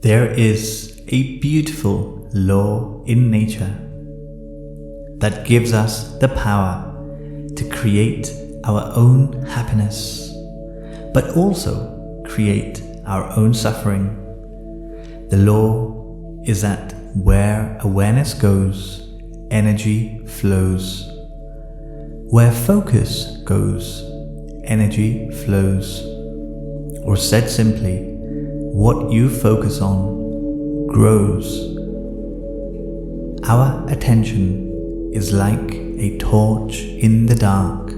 There is a beautiful law in nature that gives us the power to create our own happiness, but also create our own suffering. The law is that where awareness goes, energy flows. Where focus goes, energy flows. Or said simply, what you focus on grows. Our attention is like a torch in the dark.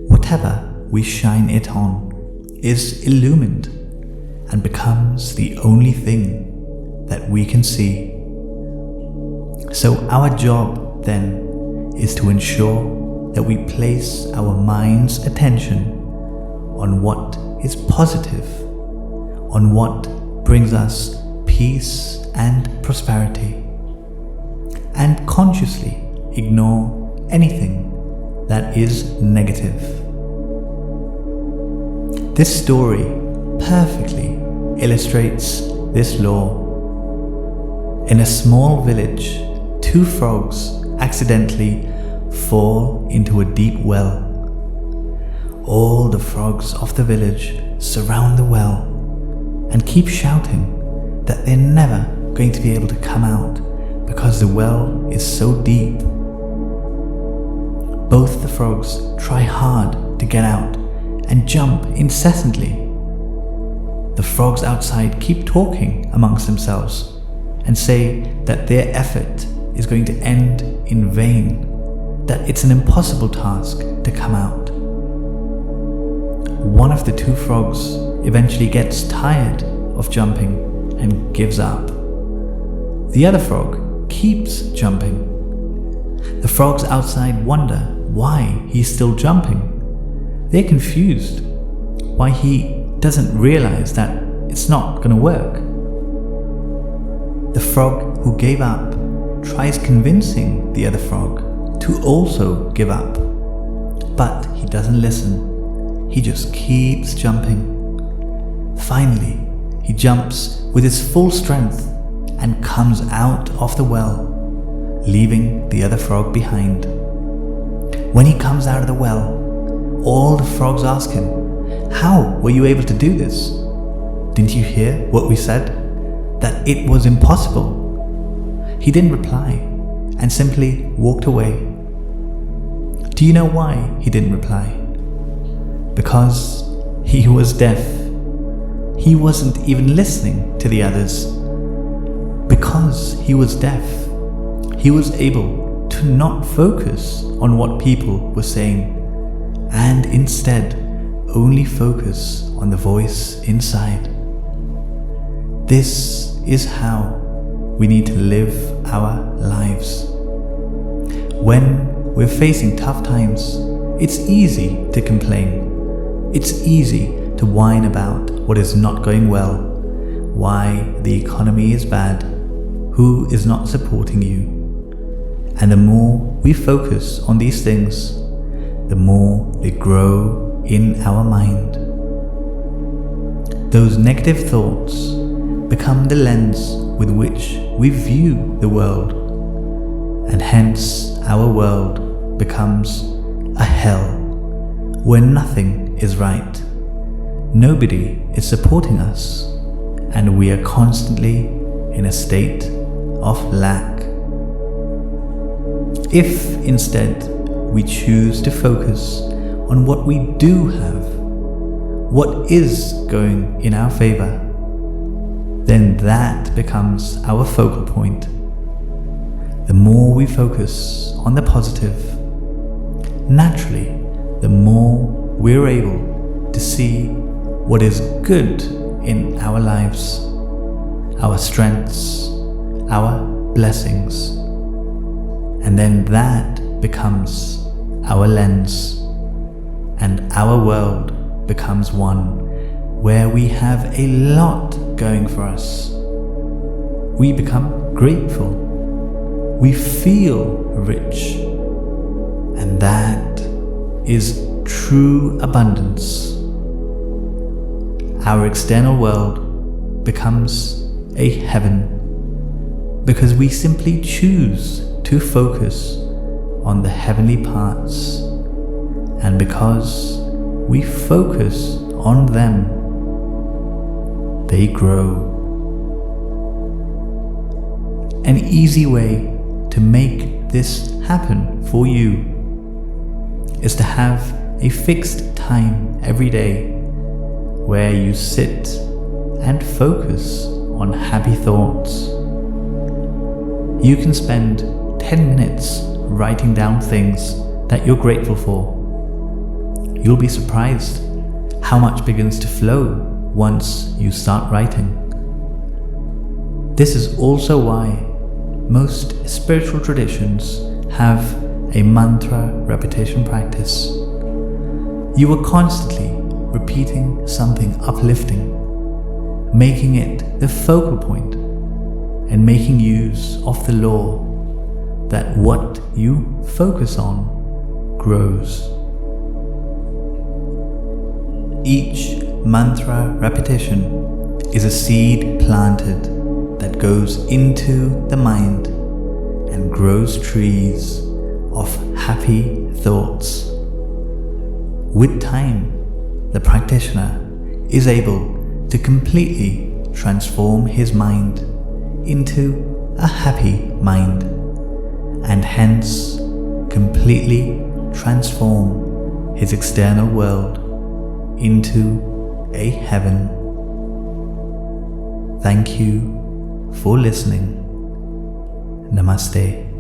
Whatever we shine it on is illumined and becomes the only thing that we can see. So our job then is to ensure that we place our mind's attention on what is positive, on what brings us peace and prosperity, and consciously ignore anything that is negative. This story perfectly illustrates this law. In a small village, two frogs accidentally fall into a deep well. All the frogs of the village surround the well and keep shouting that they're never going to be able to come out because the well is so deep. Both the frogs try hard to get out and jump incessantly. The frogs outside keep talking amongst themselves and say that their effort is going to end in vain, that it's an impossible task to come out. One of the two frogs eventually gets tired of jumping and gives up. The other frog keeps jumping. The frogs outside wonder why he's still jumping. They're confused why he doesn't realize that it's not going to work. The frog who gave up tries convincing the other frog to also give up, but he doesn't listen. He just keeps jumping. Finally, he jumps with his full strength and comes out of the well, leaving the other frog behind. When he comes out of the well, all the frogs ask him, "How were you able to do this? Didn't you hear what we said? That it was impossible?" He didn't reply and simply walked away. Do you know why he didn't reply? Because he was deaf. He wasn't even listening to the others. Because he was deaf, he was able to not focus on what people were saying, and instead only focus on the voice inside. This is how we need to live our lives. When we're facing tough times, it's easy to complain. It's easy to whine about what is not going well, why the economy is bad, who is not supporting you. And the more we focus on these things, the more they grow in our mind. Those negative thoughts become the lens with which we view the world, and hence our world becomes a hell where nothing is right, nobody is supporting us, and we are constantly in a state of lack. If instead we choose to focus on what we do have, what is going in our favor, then that becomes our focal point. The more we focus on the positive, naturally, the more we're able to see what is good in our lives, our strengths, our blessings, and then that becomes our lens, and our world becomes one where we have a lot going for us. We become grateful, we feel rich, and that is true abundance. Our external world becomes a heaven, because we simply choose to focus on the heavenly parts, and because we focus on them, they grow. An easy way to make this happen for you is to have a fixed time every day where you sit and focus on happy thoughts. You can spend 10 minutes writing down things that you're grateful for. You'll be surprised how much begins to flow once you start writing. This is also why most spiritual traditions have a mantra repetition practice. You are constantly repeating something uplifting, making it the focal point, and making use of the law that what you focus on grows. Each mantra repetition is a seed planted that goes into the mind and grows trees of happy thoughts. With time, the practitioner is able to completely transform his mind into a happy mind, and hence completely transform his external world into a heaven. Thank you for listening. Namaste.